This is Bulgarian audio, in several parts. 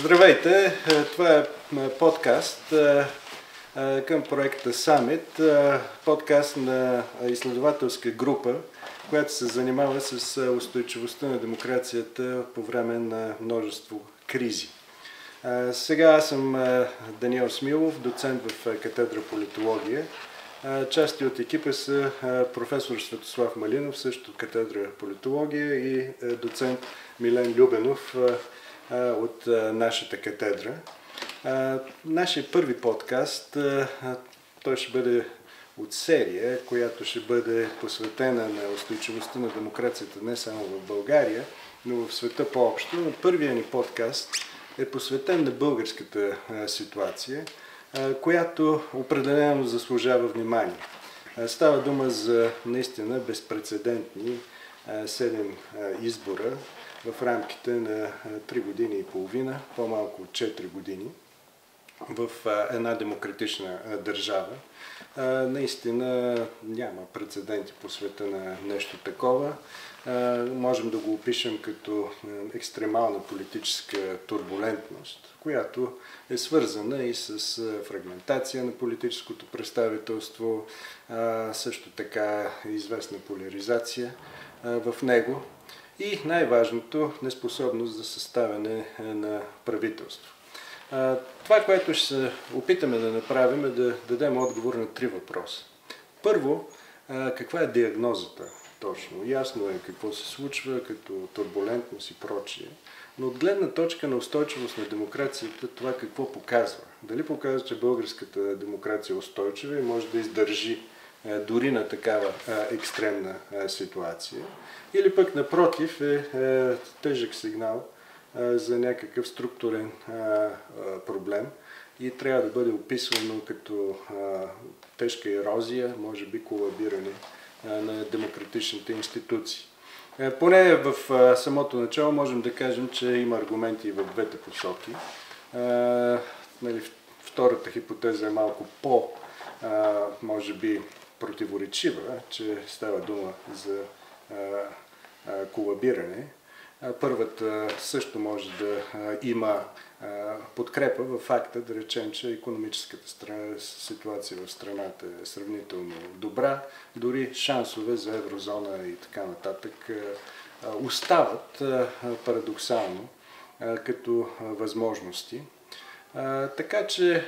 Здравейте! Това е подкаст към проекта Самит, подкаст на изследователска група, която се занимава с устойчивостта на демокрацията по време на множество кризи. Сега аз съм Даниел Смилов, доцент в катедра политология. Части от екипа са професор Светослав Малинов, също катедра политология, и доцент Милен Любенов от нашата катедра. Нашия първи подкаст, той ще бъде от серия, която ще бъде посветена на устойчивостта на демокрацията не само в България, но в света по-общо. Но първият ни подкаст е посветен на българската ситуация, която определено заслужава внимание. Става дума за наистина безпрецедентни 7 избора в рамките на 3 години и половина, по-малко от 4 години, в една демократична държава. Наистина няма прецеденти по света на нещо такова. Можем да го опишем като екстремална политическа турбулентност, която е свързана и с фрагментация на политическото представителство, също така известна поляризация в него и най-важното – неспособност за съставяне на правителство. Това, което ще се опитаме да направим, е да дадем отговор на 3 въпроса. Първо, каква е диагнозата точно? Ясно е какво се случва като турбулентност и прочие, но от гледна точка на устойчивост на демокрацията, това какво показва? Дали показва, че българската демокрация е устойчива и може да издържи дори на такава екстремна ситуация, или пък напротив е тежък сигнал за някакъв структурен проблем и трябва да бъде описвано като тежка ерозия, може би колабиране на демократичните институции. Поне в самото начало можем да кажем, че има аргументи и в двете посоки. Втората хипотеза е малко може би противоречива, че става дума за колабиране. Първата също може да има подкрепа в факта, да речем, че икономическата ситуация в страната е сравнително добра, дори шансове за еврозона и така нататък остават парадоксално като възможности. Така че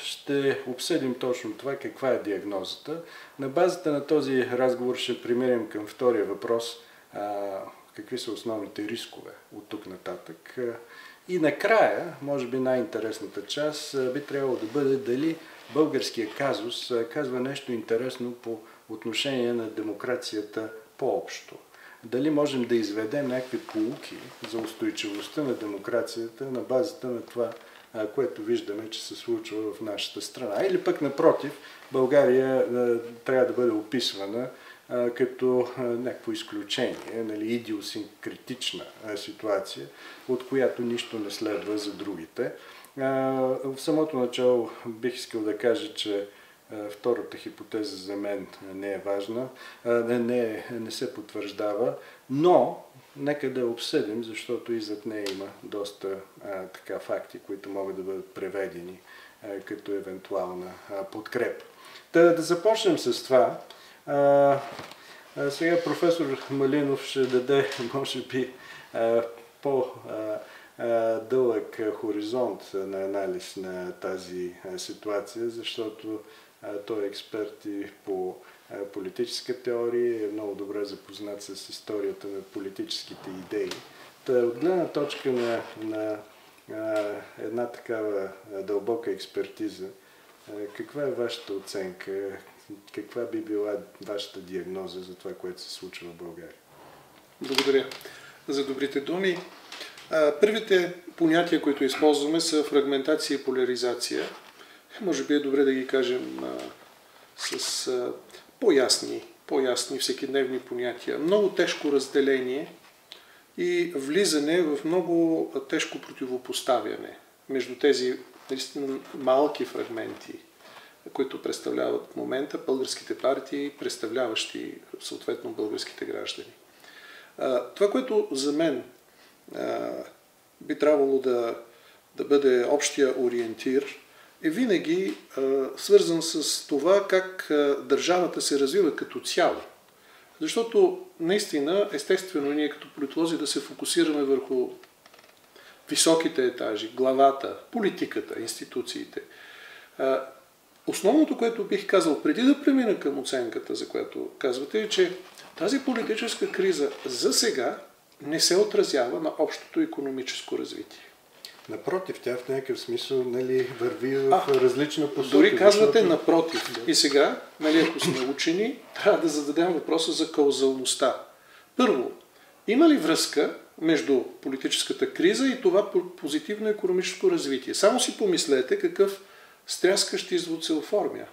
ще обсъдим точно това, каква е диагнозата. На базата на този разговор ще преминем към втория въпрос, какви са основните рискове от тук нататък. И накрая, може би най-интересната част, би трябвало да бъде дали българския казус казва нещо интересно по отношение на демокрацията по-общо. Дали можем да изведем някакви поуки за устойчивостта на демокрацията на базата на това, което виждаме, че се случва в нашата страна. Или пък напротив, България трябва да бъде описвана като някакво изключение, идиосинкретична ситуация, от която нищо не следва за другите. В самото начало бих искал да кажа, че втората хипотеза за мен не е важна, не се потвърждава, но нека да обсъдим, защото и зад нея има доста факти, които могат да бъдат преведени като евентуална подкрепа. Да започнем с това. Сега професор Малинов ще даде, може би, по-дълъг хоризонт на анализ на тази ситуация, защото той е експерт и по политическа теория, е много добре запознат с историята на политическите идеи. От гледна точка на една такава дълбока експертиза, каква е вашата оценка? Каква би била вашата диагноза за това, което се случва в България? Благодаря за добрите думи. Първите понятия, които използваме, са фрагментация и поляризация. Може би е добре да ги кажем с по-ясни всекидневни понятия. Много тежко разделение и влизане в много тежко противопоставяне между тези наистина малки фрагменти, които представляват в момента българските партии, представляващи съответно българските граждани. Това, което за мен би трябвало да бъде общия ориентир, е винаги свързан с това как държавата се развива като цяло. Защото наистина, естествено, ние като политолози да се фокусираме върху високите етажи, главата, политиката, институциите. Основното, което бих казал преди да премина към оценката, за която казвате, е, че тази политическа криза за сега не се отразява на общото икономическо развитие. Напротив, тя в някакъв смисъл върви в различна посока. Дори казвате напротив. Да. И сега, ако сме учени, трябва да зададем въпроса за каузалността. Първо, има ли връзка между политическата криза и това позитивно икономическо развитие? Само си помислете какъв стряскащ извод се оформя.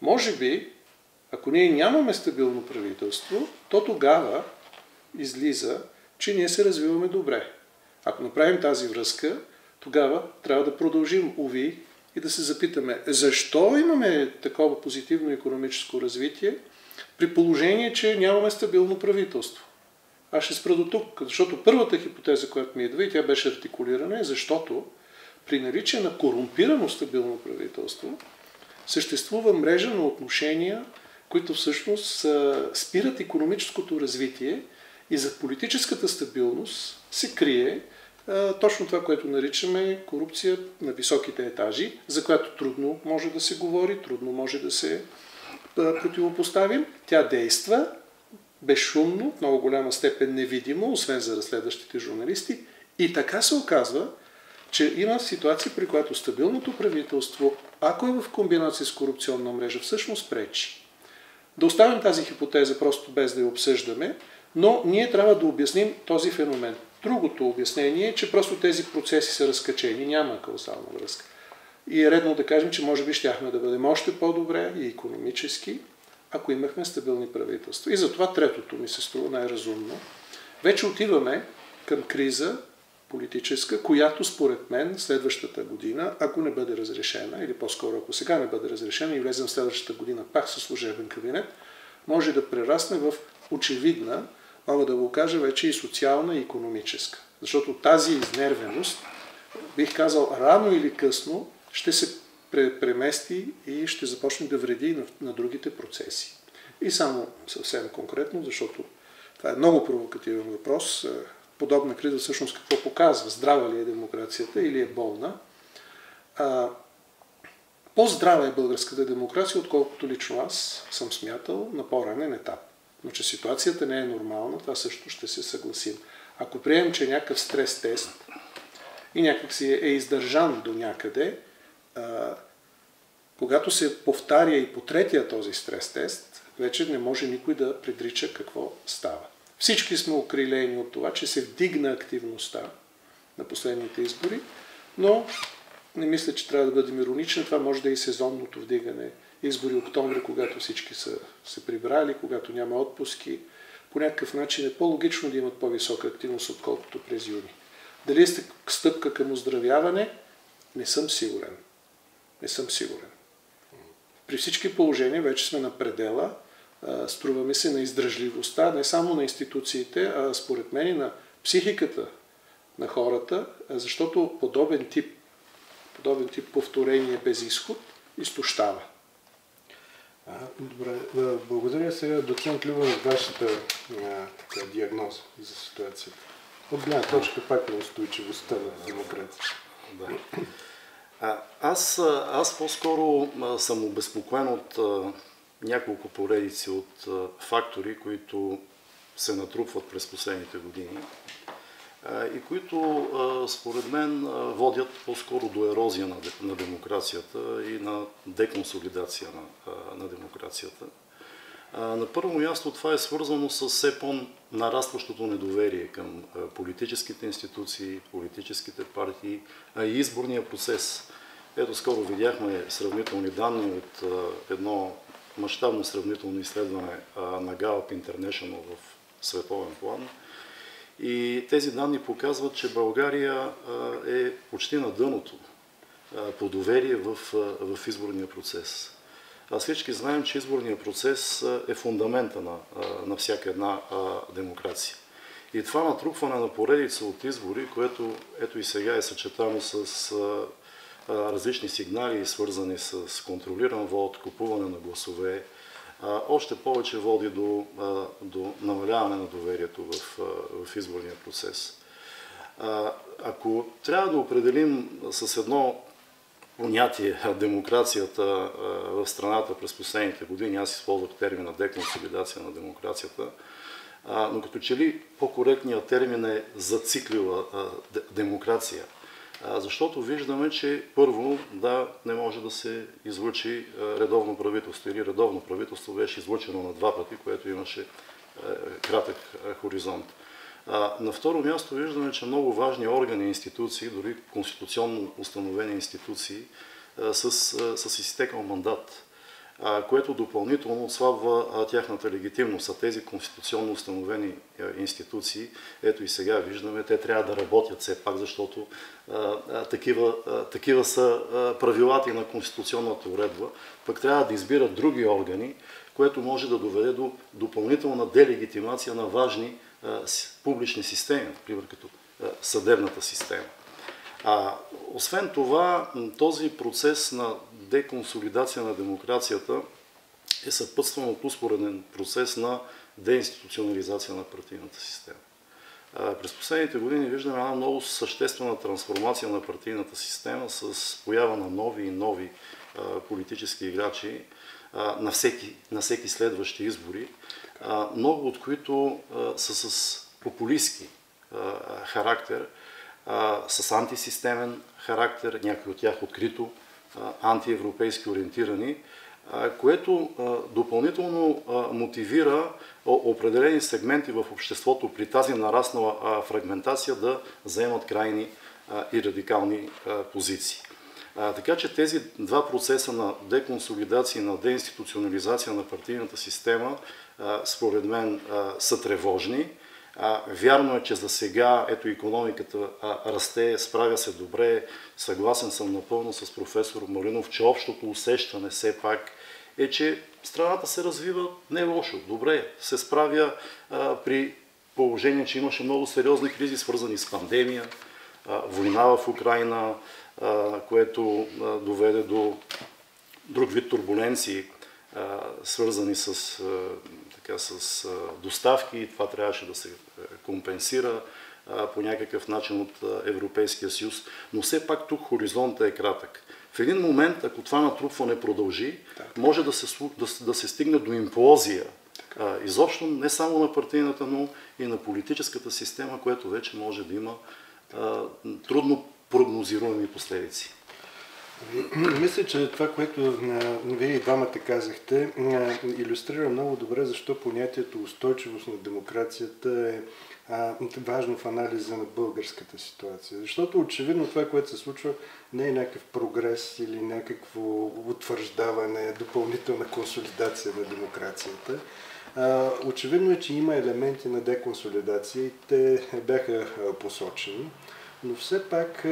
Може би, ако ние нямаме стабилно правителство, то тогава излиза, че ние се развиваме добре. Ако направим тази връзка, тогава трябва да продължим, уви, и да се запитаме, защо имаме такова позитивно икономическо развитие, при положение, че нямаме стабилно правителство. Аз ще спра до тук, защото първата хипотеза, която ми идва, и тя беше артикулирана, е защото при наличие на корумпирано стабилно правителство съществува мрежа на отношения, които всъщност спират икономическото развитие, и за политическата стабилност се крие точно това, което наричаме корупция на високите етажи, за която трудно може да се говори, трудно може да се противопоставим. Тя действа безшумно, в много голяма степен невидимо, освен за разследващите журналисти. И така се оказва, че има ситуация, при която стабилното правителство, ако е в комбинация с корупционна мрежа, всъщност пречи. Да оставим тази хипотеза просто без да я обсъждаме, но ние трябва да обясним този феномен. Другото обяснение е, че просто тези процеси са разкачени, няма каузална връзка. И е редно да кажем, че може би щяхме да бъдем още по-добре и икономически, ако имахме стабилни правителства. И затова третото ми се струва най-разумно. Вече отиваме към криза политическа, която според мен следващата година, ако не бъде разрешена, или по-скоро ако сега не бъде разрешена и влезем в следващата година пак със служебен кабинет, може да прерасне в очевидна, мога да го кажа, вече и социална и икономическа. Защото тази изнервеност, бих казал, рано или късно ще се премести и ще започне да вреди на другите процеси. И само съвсем конкретно, защото това е много провокативен въпрос, подобна криза всъщност какво показва? Здрава ли е демокрацията или е болна? По-здрава е българската демокрация, отколкото лично аз съм смятал на по-ранен етап. Но че ситуацията не е нормална, това също ще се съгласим. Ако приемем, че е някакъв стрес тест и някак си е издържан до някъде, когато се повтаря и по третия този стрес тест, вече не може никой да предрича какво става. Всички сме окрилени от това, че се вдигна активността на последните избори, но не мисля, че трябва да бъдем иронични. Това може да е и сезонното вдигане. Избори октомври, когато всички са се прибрали, когато няма отпуски. По някакъв начин е по-логично да имат по-висока активност, отколкото през юни. Дали е стъпка към оздравяване? Не съм сигурен. Не съм сигурен. При всички положения вече сме на предела. Струваме се на издръжливостта, не само на институциите, а според мен и на психиката на хората, защото подобен тип повторение без изход изтощава. Добре, благодаря сега, доцент Любенов, вашата диагноза за ситуацията. От гледна точка пак на устойчивостта на демокрация. Да. Аз по-скоро съм обезпокоен от няколко поредици от фактори, които се натрупват през последните години и които според мен водят по-скоро до ерозия на демокрацията и на деконсолидация на демокрацията. На първо място това е свързано с все по-нарастващото недоверие към политическите институции, политическите партии, а и изборния процес. Ето скоро видяхме сравнителни данни от едно мащабно сравнително изследване на Gallup International в световен план. И тези данни показват, че България е почти на дъното по доверие в изборния процес. А всички знаем, че изборният процес е фундамента на всяка една демокрация. И това натрупване на поредица от избори, което ето и сега е съчетано с различни сигнали, свързани с контролиран вод, купуване на гласове, още повече води до намаляване на доверието в изборния процес. Ако трябва да определим с едно понятие демокрацията в страната през последните години, аз използвах термина деконсолидация на демокрацията, но като че ли по-коректният термин е зациклила демокрация. Защото виждаме, че първо, не може да се излъчи редовно правителство или редовно правителство беше излъчено на 2 пъти, което имаше кратък хоризонт. На второ място виждаме, че много важни органи и институции, дори конституционно установени институции, с изтекал мандат, което допълнително отслабва тяхната легитимност. А тези конституционно установени институции, ето и сега виждаме, те трябва да работят все пак, защото такива са правилата и на конституционната уредба, пък трябва да избират други органи, което може да доведе до допълнителна делегитимация на важни публични системи, например като съдебната система. Освен това, този процес на деконсолидация на демокрацията е съпътстван от успореден процес на деинституционализация на партийната система. През последните години виждаме една много съществена трансформация на партийната система с поява на нови и нови политически играчи на всеки следващи избори, много от които са с популистски характер, с антисистемен характер, някои от тях открито антиевропейски ориентирани, което допълнително мотивира определени сегменти в обществото при тази нараснала фрагментация да заемат крайни и радикални позиции. Така че тези два процеса на деконсолидация и на деинституционализация на партийната система, според мен, са тревожни. Вярно е, че за сега ето икономиката расте, справя се добре. Съгласен съм напълно с професор Малинов, че общото усещане все пак е, че страната се развива не лошо, добре, се справя при положение, че имаше много сериозни кризи, свързани с пандемия, война в Украйна, което доведе до друг вид турбуленции, свързани с доставки. Това трябваше да се компенсира по някакъв начин от Европейския съюз. Но все пак тук хоризонтът е кратък. В един момент, ако това натрупване продължи, може да се стигне до имплозия. Изобщо не само на партийната, но и на политическата система, което вече може да има трудно прогнозируеми последици. Мисля, че това, което вие и двамата казахте, илюстрира много добре защо понятието устойчивост на демокрацията е важно в анализа на българската ситуация. Защото очевидно това, което се случва, не е някакъв прогрес или някакво утвърждаване, допълнителна консолидация на демокрацията. Очевидно е, че има елементи на деконсолидация и те бяха посочени. Но все пак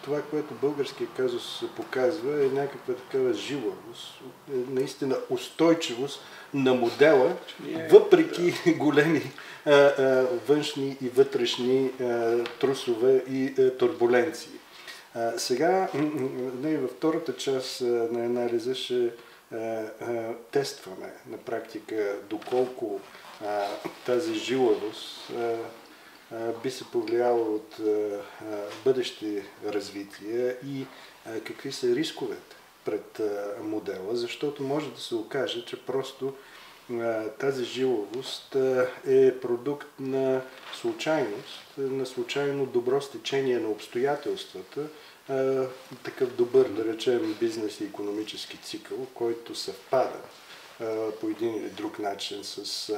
това, което българският казус показва, е някаква такава жилавост, наистина устойчивост на модела, въпреки големи външни и вътрешни трусове и турбуленции. Сега във втората част на анализа ще тестваме на практика доколко тази жилавост би се повлияло от бъдещи развития и какви са рисковете пред модела, защото може да се окаже, че просто тази жилавост е продукт на случайност, на случайно добро стечение на обстоятелствата, такъв добър, да речем, бизнес и икономически цикъл, който съвпада по един или друг начин с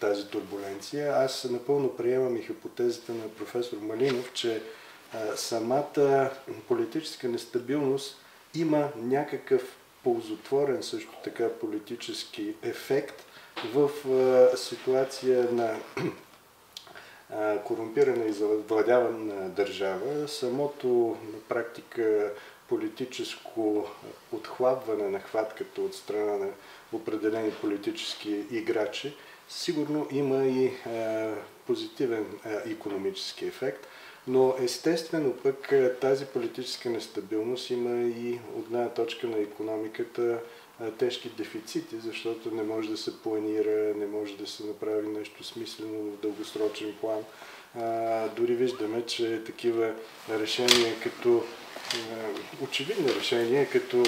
тази турбуленция. Аз напълно приемам и хипотезата на професор Малинов, че самата политическа нестабилност има някакъв ползотворен също така политически ефект в ситуация на корумпирана и завладявана държава. Самото на практика политическо отхлабване на хватката от страна на определени политически играчи сигурно има и позитивен икономически ефект, но естествено пък тази политическа нестабилност има и от гледна точка на икономиката тежки дефицити, защото не може да се планира, не може да се направи нещо смислено в дългосрочен план. Дори виждаме, че такива решения като очевидни решения, като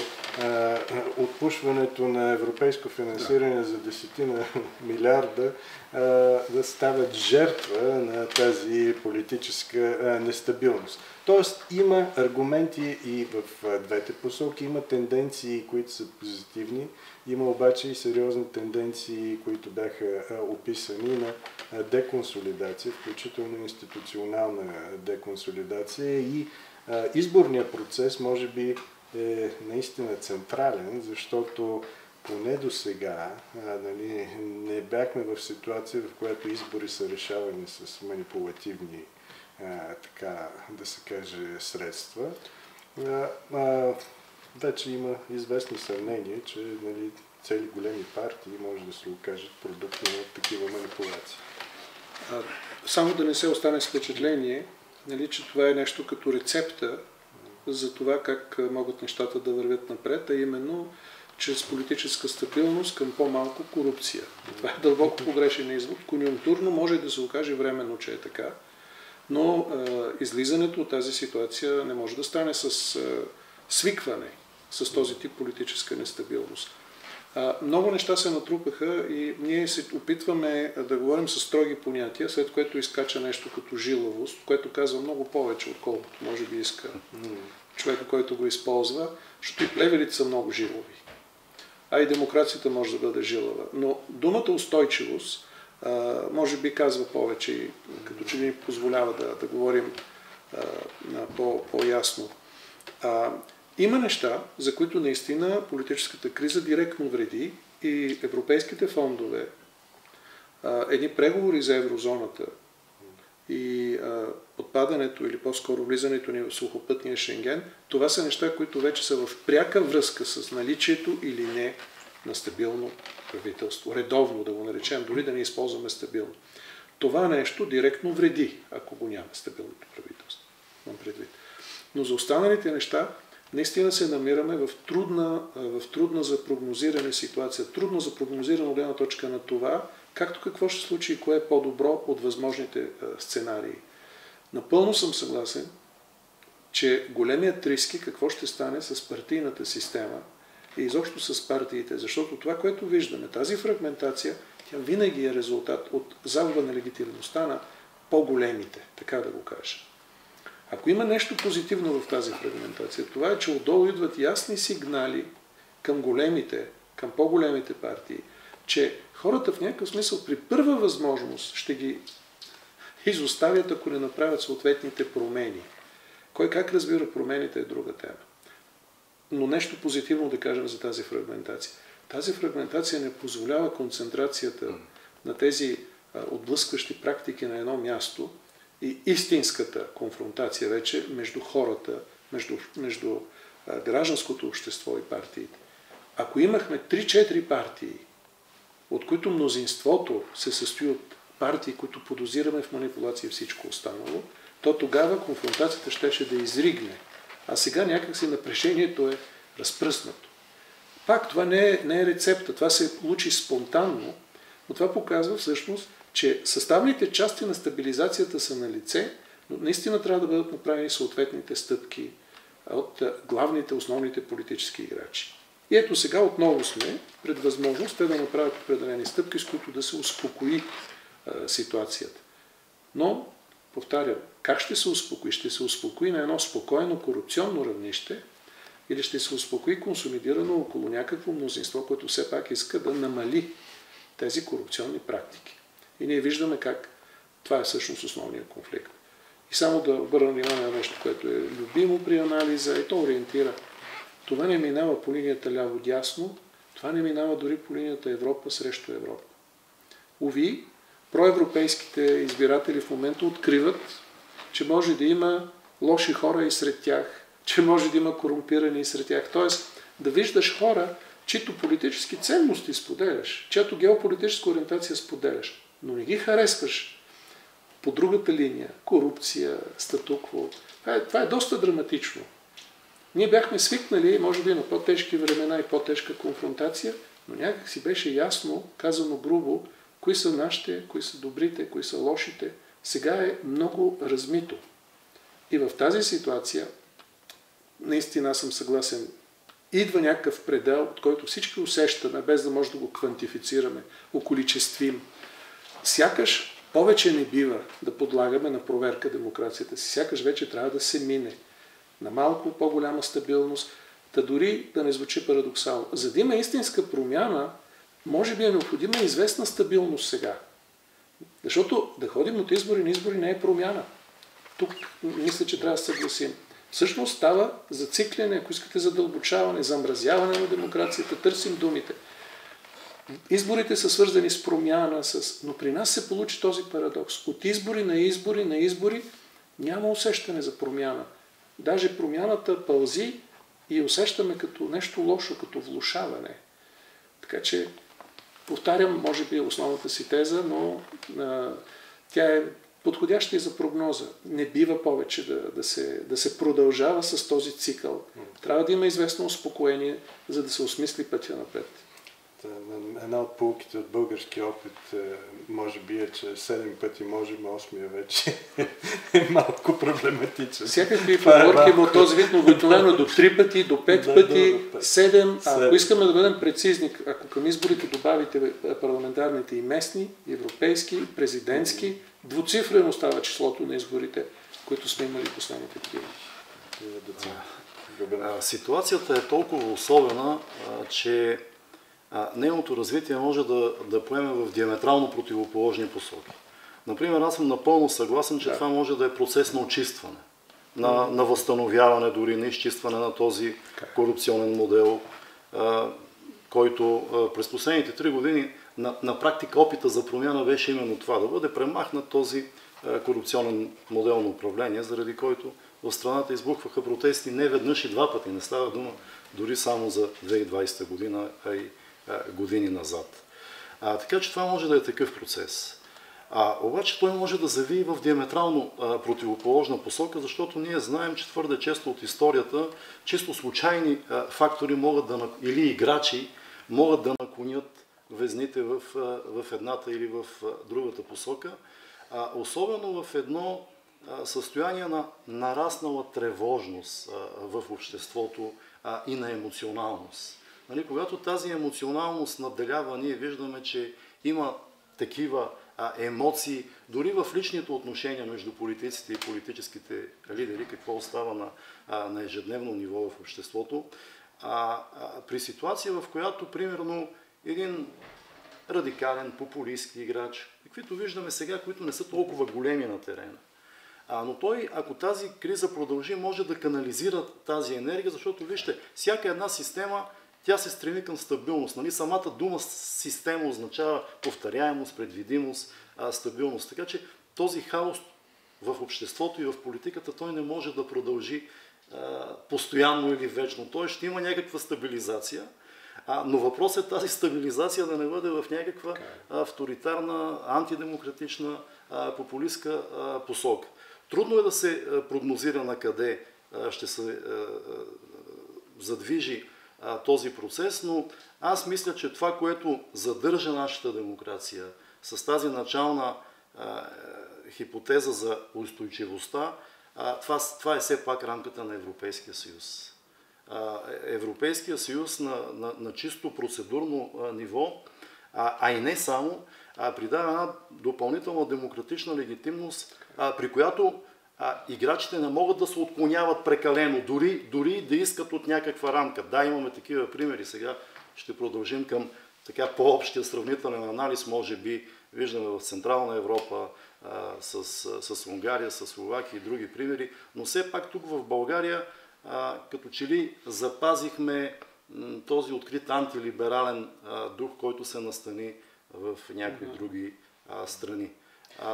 отпушването на европейско финансиране за 10 милиарда да стават жертва на тази политическа нестабилност. Тоест има аргументи и в двете посоки, има тенденции, които са позитивни, има обаче и сериозни тенденции, които бяха описани на деконсолидация, включително институционална деконсолидация и изборният процес може би е наистина централен, защото поне до сега нали, не бяхме в ситуация, в която избори са решавани с манипулативни, така да се каже, средства. Вече има известни съмнения, че нали, цели големи партии може да се окажат продукти на такива манипулации. Само да не се остане с впечатление, нали, че това е нещо като рецепта за това как могат нещата да вървят напред, а именно чрез политическа стабилност към по-малко корупция. Това е дълбоко погрешен извод. Конюнктурно може да се окаже временно, че е така, но излизането от тази ситуация не може да стане с свикване с този тип политическа нестабилност. Много неща се натрупаха и ние се опитваме да говорим с строги понятия, след което изкача нещо като жилавост, което казва много повече, отколкото може би иска човека, който го използва, защото и плевелите са много жилави. А и демокрацията може да бъде жилава. Но думата устойчивост може би казва повече и като че ни позволява да говорим по-ясно. Има неща, за които наистина политическата криза директно вреди и европейските фондове, едни преговори за еврозоната и подпадането или по-скоро влизането ни в сухопътния Шенген, това са неща, които вече са в пряка връзка с наличието или не на стабилно правителство. Редовно да го наречем, дори да не използваме стабилно. Това нещо директно вреди, ако го няма стабилното правителство. Но за останалите неща наистина се намираме в трудна за прогнозиране ситуация. Трудно за прогнозиране от гледна точка на това, както какво ще случи и кое е по-добро от възможните сценарии. Напълно съм съгласен, че големият риск е какво ще стане с партийната система и изобщо с партиите, защото това, което виждаме, тази фрагментация, тя винаги е резултат от загуба на легитимността на по-големите, така да го кажа. Ако има нещо позитивно в тази фрагментация, това е, че отдолу идват ясни сигнали към големите, към по-големите партии, че хората в някакъв смисъл при първа възможност ще ги изоставят, ако не направят съответните промени. Кой как разбира промените е друга тема. Но нещо позитивно да кажем за тази фрагментация. Тази фрагментация не позволява концентрацията на тези отблъскващи практики на едно място и истинската конфронтация вече между хората, между гражданското общество и партиите. Ако имахме 3-4 партии, от които мнозинството се състои от партии, които подозираме в манипулация и всичко останало, то тогава конфронтацията щеше да изригне. А сега някакси напрежението е разпръснато. Пак това не е рецепта, това се получи спонтанно, но това показва всъщност, че съставните части на стабилизацията са на лице, но наистина трябва да бъдат направени съответните стъпки от главните, основните политически играчи. И ето сега отново сме пред възможност те да направят определени стъпки, с които да се успокои ситуацията. Но, повтарям, как ще се успокои? Ще се успокои на едно спокойно корупционно равнище или ще се успокои консолидирано около някакво мнозинство, което все пак иска да намали тези корупционни практики. И ние виждаме как това е всъщност основният конфликт. И само да обърна внимание на нещо, което е любимо при анализа и то ориентира. Това не минава по линията ляво-дясно, това не минава дори по линията Европа срещу Европа. Уви, проевропейските избиратели в момента откриват, че може да има лоши хора и сред тях, че може да има корумпирани и сред тях. Тоест да виждаш хора, чието политически ценности споделяш, чиято геополитическа ориентация споделяш, но не ги харесваш по другата линия, корупция, статукво, това е доста драматично. Ние бяхме свикнали, може би на по-тежки времена и по-тежка конфронтация, но някак си беше ясно, казано грубо, кои са нашите, кои са добрите, кои са лошите. Сега е много размито. И в тази ситуация, наистина аз съм съгласен, идва някакъв предел, от който всички усещаме, без да може да го квантифицираме, околичествим. Сякаш повече не бива да подлагаме на проверка демокрацията си. Сякаш вече трябва да се мине на малко по-голяма стабилност, да дори да не звучи парадоксално. За да има истинска промяна, може би е необходима известна стабилност сега. Защото да ходим от избори на избори не е промяна. Тук мисля, че трябва да се съгласим. Всъщност става зацикляне, ако искате задълбочаване, замразяване на демокрацията, търсим думите. Изборите са свързани с промяна, но при нас се получи този парадокс. От избори на избори няма усещане за промяна. Даже промяната пълзи и усещаме като нещо лошо, като влошаване. Така че, повтарям, може би основната си теза, но тя е подходяща и за прогноза. Не бива повече да се продължава с този цикъл. Трябва да има известно успокоение, за да се осмисли пътя напред. Една от полуките от българския опит може би е, че 7 пъти можем, 8-я вече е малко проблематичен. Всякакви поговорки от този вид, но обикновено до 3 пъти, до 5 пъти, 7. Ако искаме да бъдем прецизни, ако към изборите добавите парламентарните и местни, европейски, президентски, двуцифрено става числото на изборите, които сме имали последните години. Ситуацията е толкова особена, че нейното развитие може да поеме в диаметрално противоположни посоки. Например, аз съм напълно съгласен, че това може да е процес на очистване, на възстановяване, дори на изчистване на този корупционен модел, който през последните 3 години на практика опита за промяна беше именно това, да бъде премахнат този корупционен модел на управление, заради който в страната избухваха протести не веднъж и 2 пъти. Не става дума дори само за 2020 година, а и години назад. Така че това може да е такъв процес. Обаче той може да завие в диаметрално противоположна посока, защото ние знаем, че твърде често от историята чисто случайни фактори или играчи могат да наклонят везните в едната или в другата посока, особено в едно състояние на нараснала тревожност в обществото и на емоционалност. Когато тази емоционалност надделява, ние виждаме, че има такива емоции, дори в личните отношения между политиците и политическите лидери, какво остава на ежедневно ниво в обществото. При ситуация, в която, примерно, един радикален, популистски играч, каквито виждаме сега, които не са толкова големи на терена. Но той, ако тази криза продължи, може да канализира тази енергия, защото, вижте, всяка една система, тя се стреми към стабилност. Самата дума система означава повторяемост, предвидимост, стабилност. Така че този хаос в обществото и в политиката, той не може да продължи постоянно или вечно. Той ще има някаква стабилизация, но въпросът е тази стабилизация да не бъде в някаква авторитарна, антидемократична, популистка посока. Трудно е да се прогнозира на къде ще се задвижи този процес, но аз мисля, че това, което задържа нашата демокрация с тази начална хипотеза за устойчивостта, това е все пак рамката на Европейския съюз. Европейския съюз на чисто процедурно ниво, и не само, придава една допълнителна демократична легитимност, при която играчите не могат да се отклоняват прекалено, дори да искат от някаква рамка. Да, имаме такива примери. Сега ще продължим към така по-общия сравнителен анализ, може би виждаме в Централна Европа с Унгария, с Словакия и други примери, но все пак тук в България като че ли запазихме този открит антилиберален дух, който се настани в някои други страни.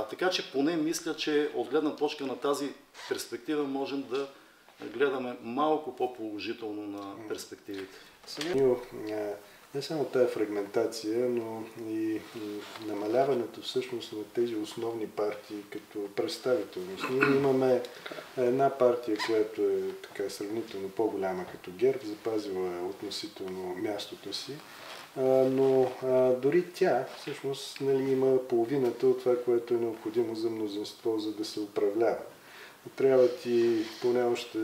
Така че поне мисля, че от гледна точка на тази перспектива можем да гледаме малко по-положително на перспективите. не само тази фрагментация, но и намаляването всъщност на тези основни партии като представителност. Ние имаме една партия, която е така сравнително по-голяма като ГЕРБ, запазила относително мястото си, но дори тя всъщност има половината от това, което е необходимо за мнозинство, за да се управлява. Трябват и поне още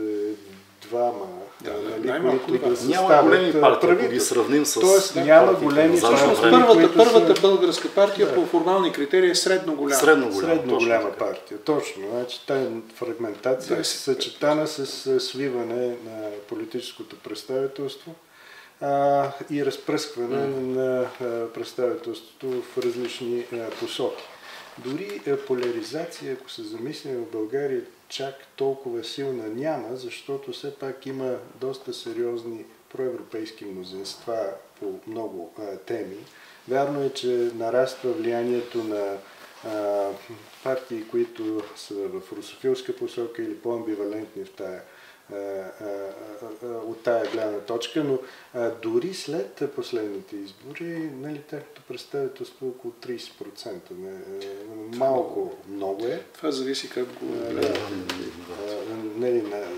двама, които да съставят. Няма големи партии, ако ги сравним с... Тоест няма големи партии. Първата българска партия по формални критерии е средно голяма. Средно голяма партия, точно. Значи тая фрагментация е съчетана с свиване на политическото представителство и разпръскване на представителството в различни посоки. Дори поляризация, ако се замислим в България, чак толкова силна няма, защото все пак има доста сериозни проевропейски мнозинства по много теми. Вярно е, че нараства влиянието на партии, които са в русофилска посока или по-амбивалентни в тая от тая гледна точка, но дори след последните избори, тяхното представителство е около 30%. Малко много е. Това зависи как го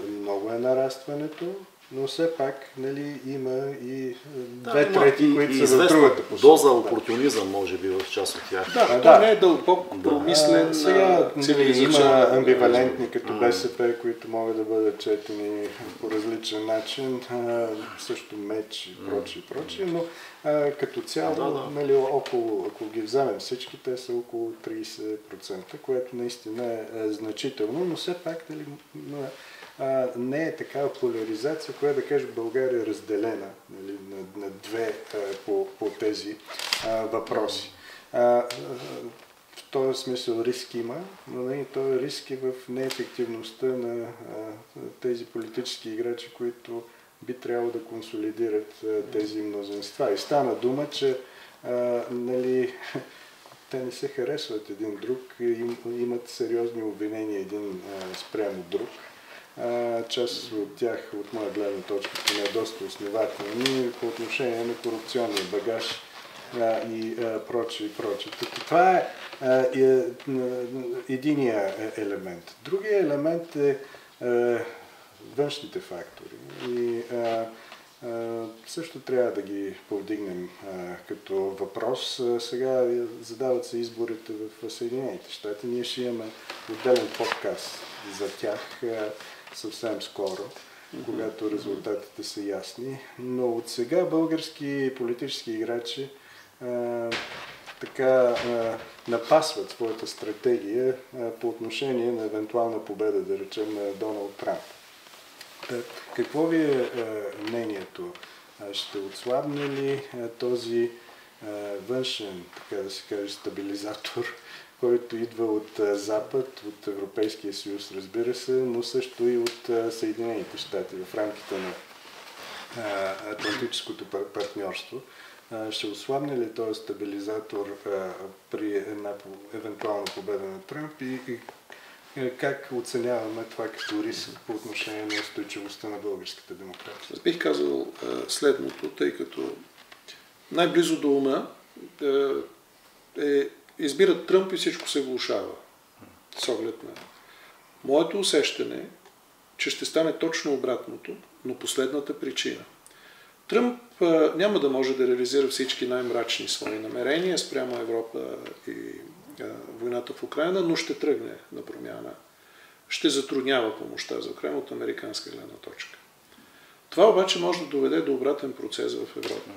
много е нарастването, но все пак има и две трети, които са в другата посока. Доза опортунизъм, може би, в част от тях. Това не е дълбок промислен. Сега има амбивалентни като БСП, които могат да бъдат четени по различен начин, също меч и прочие, но като цяло, около, ако ги вземем всички, те са около 30%, което наистина е значително, но все пак не е такава поляризация, която да каже България е разделена на две по тези въпроси. В този смисъл риск има, но този риск е в неефективността на тези политически играчи, които би трябвало да консолидират тези мнозинства. И стана дума, че те не се харесват един друг, имат сериозни обвинения един спрямо друг. Част от тях, от моя гледна точка, поне доста основателни по отношение на корупционния багаж и прочее. Това е единия елемент. Другия елемент е външните фактори. И също трябва да ги повдигнем като въпрос. Сега задават се изборите в Съединените щати. Ние ще имаме отделен подкаст за тях съвсем скоро, когато резултатите са ясни. Но от сега български политически играчи напасват своята стратегия по отношение на евентуална победа, да речем, на Доналд Трамп. Какво ви е мнението? Ще отслабне ли този външен, така да се каже, стабилизатор, който идва от Запад, от Европейския съюз, разбира се, но също и от Съединените щати в рамките на Атлантическото партньорство? Ще отслабне ли този стабилизатор при една евентуална победа на Трамп и как оценяваме това като риск по отношение на устойчивостта на българската демокрация? Аз бих казал следното, тъй като най-близо до ума избират Тръмп и всичко се влошава. С оглед на моето усещане, че ще стане точно обратното, но последната причина. Тръмп няма да може да реализира всички най-мрачни свои намерения спрямо Европа и войната в Украйна, но ще тръгне на промяна. Ще затруднява помощта за Украйна от американска гледна точка. Това обаче може да доведе до обратен процес в Европа.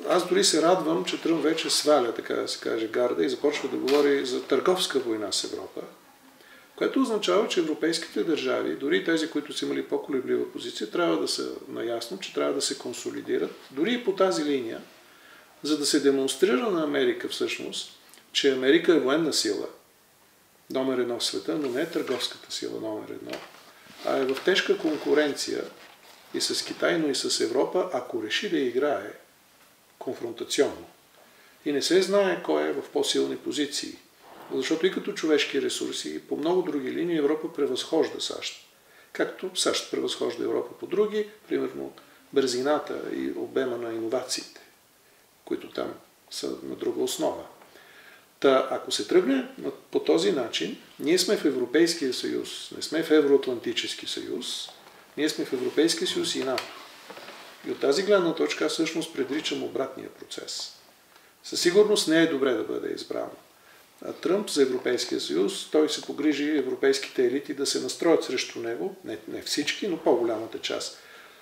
Аз дори се радвам, че Тръмп вече сваля, така да се каже, гарда и започва да говори за търговска война с Европа, което означава, че европейските държави, дори тези, които са имали по-колеблива позиция, трябва да са наясно, че трябва да се консолидират, дори и по тази линия, за да се демонстрира на Америка всъщност, че Америка е военна сила, номер едно в света, но не е търговската сила номер едно, а е в тежка конкуренция и с Китай, но и с Европа, ако реши да играе конфронтационно. И не се знае кой е в по-силни позиции. Защото и като човешки ресурси, и по много други линии Европа превъзхожда САЩ. Както САЩ превъзхожда Европа по други, примерно бързината и обема на иновациите, които там са на друга основа. Та, ако се тръгне по този начин, ние сме в Европейския съюз, не сме в Евроатлантически съюз, ние сме в Европейския съюз и НАТО. И от тази гледна точка аз всъщност предричам обратния процес. Със сигурност не е добре да бъде избран Тръмп за Европейския съюз. Той се погрижи европейските елити да се настроят срещу него, не всички, но по-голямата част.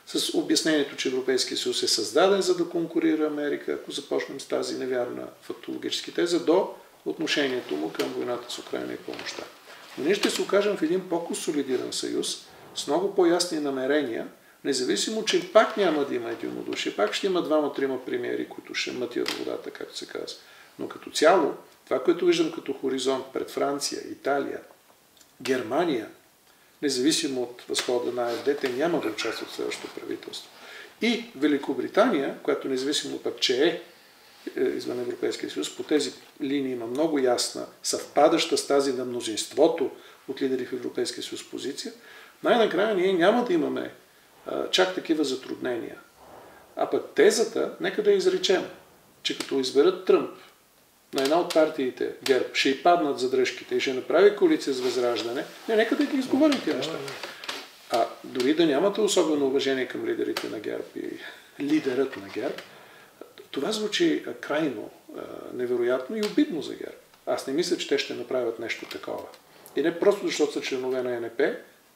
С обяснението, че Европейския съюз е създаден за да конкурира Америка, ако започнем с тази невярна фактологически теза, до отношението му към войната с Украйна и помощта. Но ние ще се окажем в един по-консолидиран съюз, с много по-ясни намерения, независимо, че пак няма да има единодушие, пак ще има двама-трима премиери, които ще мътят водата, както се казва. Но като цяло, това, което виждам като хоризонт пред Франция, Италия, Германия, независимо от възхода на АФД, те няма да участват в следващото правителство. И Великобритания, която независимо пък, че е извън Европейския съюз, по тези линии има много ясна, съвпадаща с тази на мнозинството от лидери в Европейския съюз позиция, най-накрая ние няма да имаме чак такива затруднения. А пък тезата, нека да изречем, че като изберат Тръмп на една от партиите, ГЕРБ, ще й паднат задръжките и ще направи коалиция с Възраждане, нека да ги изговорим тия неща. А дори да нямате особено уважение към лидерите на ГЕРБ и лидерът на ГЕРБ, това звучи крайно невероятно и обидно за ГЕРБ. Аз не мисля, че те ще направят нещо такова. И не просто защото са членове на НП,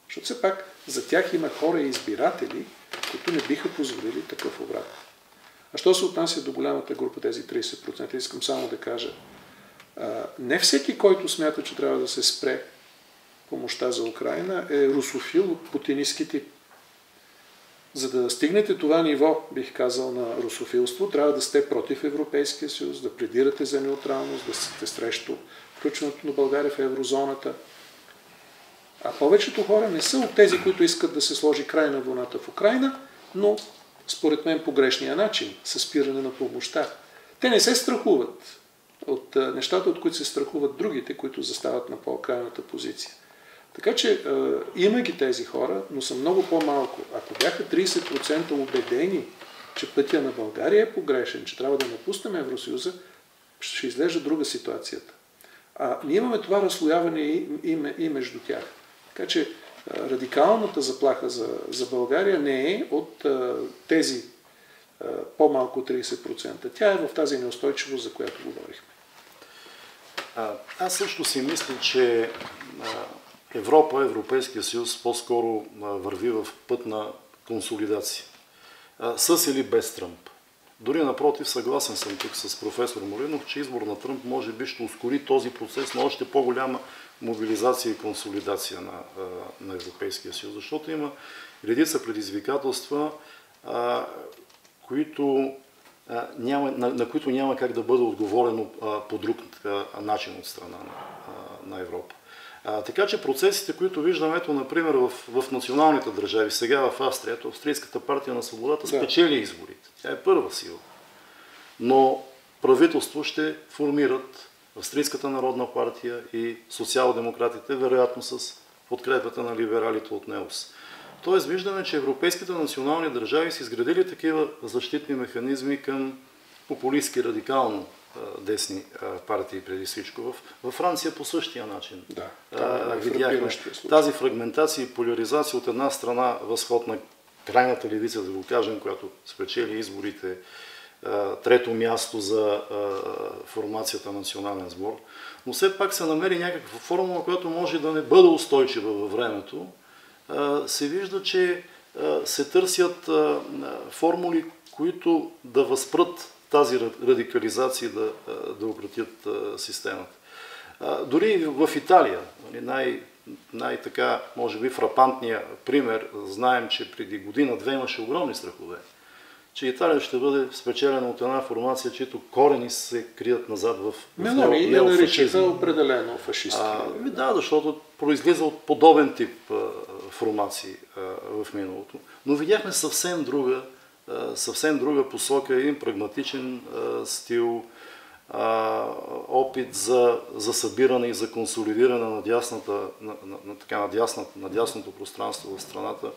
защото все пак за тях има хора и избиратели, които не биха позволили такъв обрат. А що се отнася до голямата група, тези 30%, искам само да кажа, не всеки, който смята, че трябва да се спре помощта за Украйна, е русофил от путинистки тип. За да стигнете това ниво, бих казал, на русофилство, трябва да сте против Европейския съюз, да пледирате за неутралност, да сте срещу включването на България в еврозоната. А повечето хора не са от тези, които искат да се сложи край на войната в Украйна, но според мен по грешния начин, със спиране на помощта. Те не се страхуват от нещата, от които се страхуват другите, които застават на по-крайната позиция. Така че има ги тези хора, но са много по-малко. Ако бяха 30% убедени, че пътя на България е погрешен, че трябва да напуснем Евросъюза, ще изглежда друга ситуацията. Ние имаме това разслояване и между тях. Така че радикалната заплаха за България не е от тези по-малко 30%. Тя е в тази неустойчивост, за която говорихме. Аз също си мисля, че Европа, Европейския съюз по-скоро върви в път на консолидация. С или без Тръмп. Дори напротив, съгласен съм тук с професор Малинов, че избор на Тръмп може би ще ускори този процес на още по-голяма мобилизация и консолидация на Европейския съюз, защото има редица предизвикателства, на които няма как да бъде отговорено по друг начин от страна на Европа. Така че процесите, които виждаме, ето, например, в националните държави, сега в Австрия, Австрийската партия на свободата спечели изборите. Тя е първа сила. Но правителство ще формират Австрийската народна партия и социал-демократите, вероятно с подкрепата на либералите от НЕОС. Тоест виждаме, че европейските национални държави са изградили такива защитни механизми към популистски радикално десни партии преди всичко. Във Франция по същия начин. Видяхме тази фрагментация и поляризация от една страна възход на крайната левица, да го кажем, която спечели изборите, трето място за формацията национален сбор, но все пак се намери някаква формула, която може да не бъде устойчива във времето. Се вижда, че се търсят формули, които да възпрат тази радикализация, да укротят системата. Дори в Италия, най-така, може би, фрапантния пример, знаем, че преди година-две имаше огромни страхове, че Италия ще бъде спечелена от една формация, чието корени се крият назад в неофашизма. Не наричаха определено фашистки. Да, защото произлиза от подобен тип формации в миналото. Но видяхме съвсем друга посока, един прагматичен стил, опит за събиране и за консолидиране на дясното пространство в страната.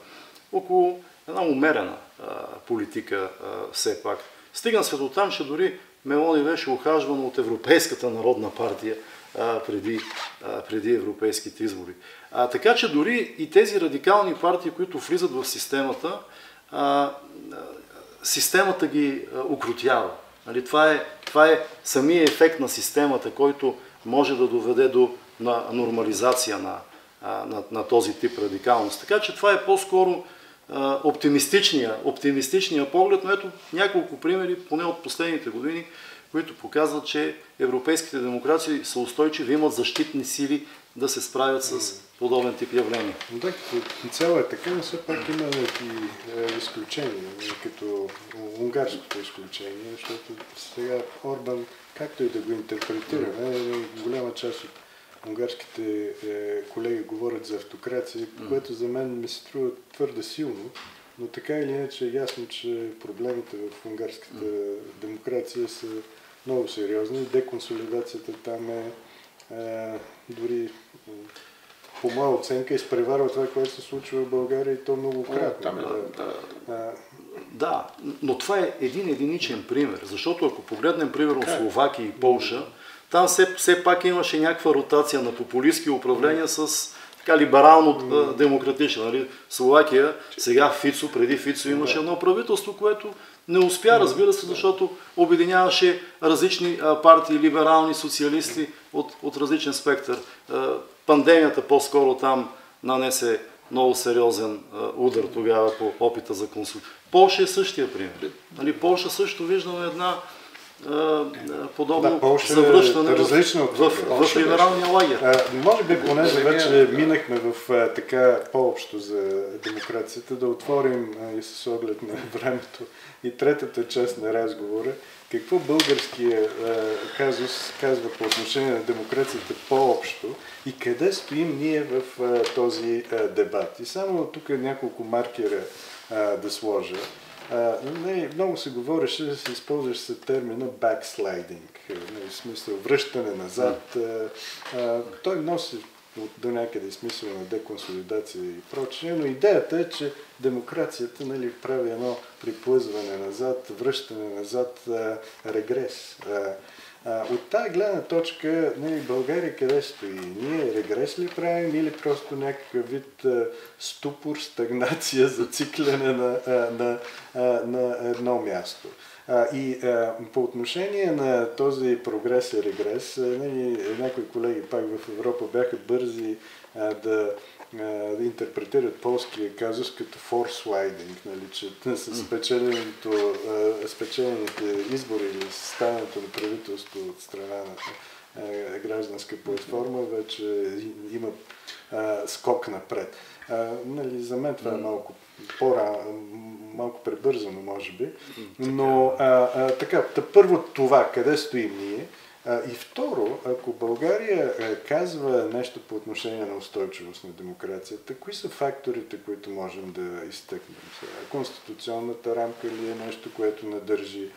около една умерена политика все пак. Стигна се до там, че дори Мелони беше ухажван от Европейската народна партия преди европейските избори. Така че дори и тези радикални партии, които влизат в системата, системата ги укротява. Нали, това е самия ефект на системата, който може да доведе до нормализация на този тип радикалност. Така че това е по-скоро оптимистичния поглед, но ето няколко примери, поне от последните години, които показват, че европейските демокрации са устойчиви, имат защитни сили да се справят с подобен тип явления. Да, като цяло е така, но все пак има и изключения, като унгарското изключение, защото сега Орбан, както и да го интерпретираме, голяма част от унгарските колеги говорят за автокрация, което за мен ми се струва твърде силно, но така или иначе е ясно, че проблемите в унгарската демокрация са много сериозни. Деконсолидацията там е дори по моя оценка изпреварва това, което се случва в България и то многократно. Да, но това е един единичен пример, защото ако погледнем примерно Словакия и Полша, там все пак имаше някаква ротация на популистски управления с така либерално-демократична. Нали? Словакия, сега Фицо, преди Фицо имаше едно правителство, което не успя, разбира се, защото обединяваше различни партии, либерални, социалисти от различен спектър. Пандемията по-скоро там нанесе много сериозен удар тогава по опита за консултация. Полша е същия пример. Нали, Полша също виждаме една подобно завръщане в либералния лагер. Може би, понеже вече минахме в така по-общо за демокрацията, да отворим и с оглед на времето и третата част на разговора. Какво българския казус казва по отношение на демокрацията по-общо и къде стоим ние в този дебат? И само тук няколко маркера да сложа. Много се говореше, се използваше термина backsliding, в смисъл връщане назад. Той носи до някъде смисъл на деконсолидация и прочее, но идеята е, че демокрацията прави едно приплъзване назад, връщане назад, регрес. От тази гледна точка, България къде стои? Ние регрес ли правим или просто някакъв вид ступор, стагнация, зацикляне на едно място? И по отношение на този прогрес и регрес, някои колеги пак в Европа бяха бързи да интерпретират полския казус като форслайдинг, че с спечелените избори или съставянето на правителство от страна на гражданска платформа вече има скок напред. За мен това е малко малко пребързано, може би. Но така, първо това, къде стоим ние. И второ, ако България казва нещо по отношение на устойчивост на демокрацията, кои са факторите, които можем да изтъкнем? Конституционната рамка ли е нещо, което надържи?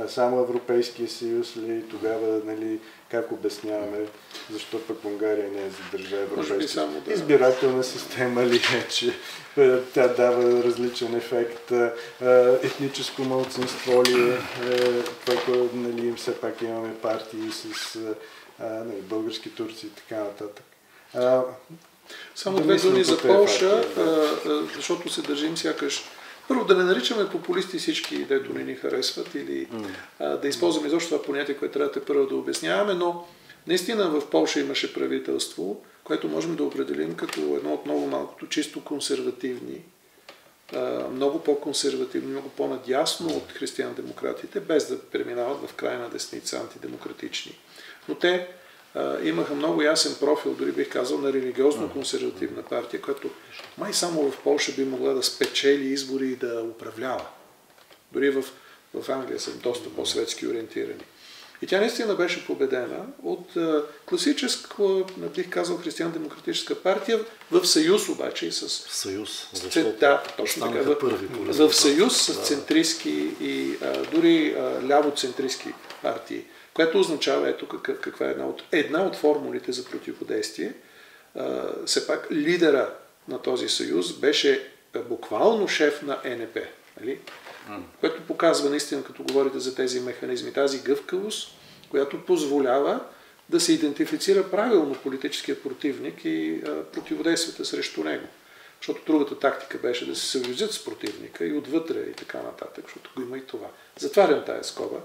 Само Европейския съюз ли? Тогава, как обясняваме, защо пък Унгария не е задържа европейска? Избирателна система ли е, че тя дава различен ефект? Етническо малцинство ли е? Това, все пак имаме партии с български турци и така нататък. Само две думи за Полша, защото се държим сякаш. Първо, да не наричаме популисти всички, дето не ни харесват, или да използваме изобщо това понятие, което трябва първо да обясняваме, но наистина в Полша имаше правителство, което можем да определим като едно от много малкото чисто консервативни, много по-консервативни, много по-надясно от християн-демократите, без да преминават в крайна десница, антидемократични. Но те имаха много ясен профил, дори бих казал, на религиозно-консервативна партия, която май само в Полша би могла да спечели избори и да управлява. Дори в Англия са доста по-светски ориентирани. И тя наистина беше победена от класическа, бих казал, християн-демократическа партия в съюз обаче и с... Съюз, да, точно така. В съюз с центристски и дори ляво-центристски партии, което означава, ето каква е една от формулите за противодействие. Все пак лидера на този съюз беше буквално шеф на ЕНП. Нали? Което показва наистина, като говорите за тези механизми, тази гъвкавост, която позволява да се идентифицира правилно политическия противник и противодействията срещу него. Защото другата тактика беше да се съюзят с противника и отвътре и така нататък, защото го има и това. Затварям тая скоба.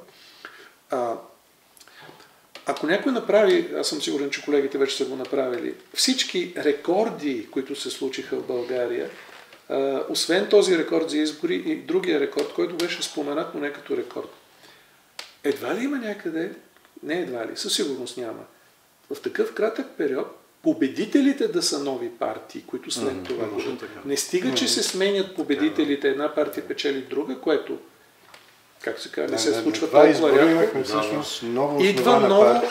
Ако някой направи, аз съм сигурен, че колегите вече са го направили, всички рекорди, които се случиха в България, освен този рекорд за избори и другия рекорд, който беше споменат, но не като рекорд. Едва ли има някъде? Не едва ли, със сигурност няма. В такъв кратък период победителите да са нови партии, които след това не стига, че се сменят победителите, една партия печели друга, което, как се казва, не се случва толкова рядко.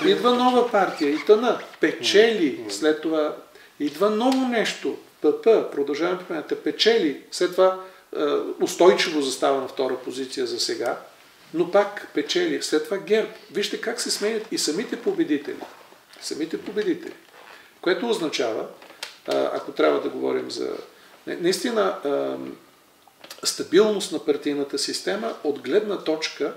Идва нова партия и тъна, печели, след това идва ново нещо, ПП, продължаваме промяната, печели, след това устойчиво застава на втора позиция за сега, но пак печели, след това ГЕРБ. Вижте как се сменят и самите победители. Което означава, ако трябва да говорим за наистина стабилност на партийната система от гледна точка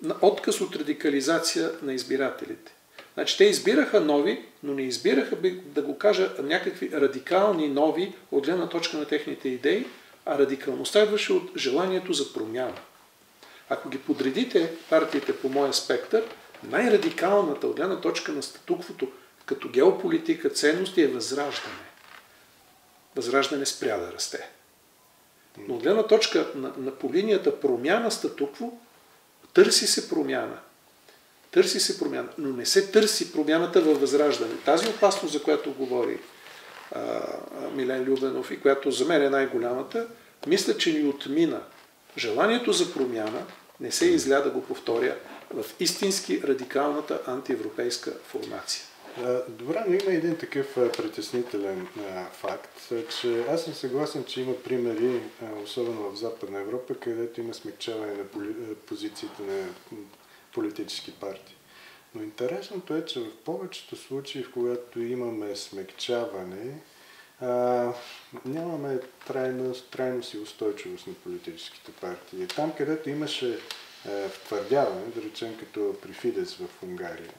на отказ от радикализация на избирателите. Значи те избираха нови, но не избираха, да го кажа, някакви радикални нови от гледна точка на техните идеи, а радикалността идваше от желанието за промяна. Ако ги подредите партиите по моя спектър, най-радикалната от гледна точка на статуквото като геополитика, ценности е Възраждане. Възраждане спря да расте. Но от гледна точка по линията промяна статукво, търси се промяна, но не се търси промяната във Възраждане. Тази опасност, за която говори Милен Любенов и която за мен е най-голямата, мисля, че ни отмина. Желанието за промяна не се изля, да го повторя, в истински радикалната антиевропейска формация. Добре, но има един такъв притеснителен факт, че аз съм съгласен, че има примери, особено в Западна Европа, където има смекчаване на позициите на политически партии. Но интересното е, че в повечето случаи, в когато имаме смекчаване, нямаме трайност и устойчивост на политическите партии. Там, където имаше втвърдяване, да речем като при Фидес в Унгария,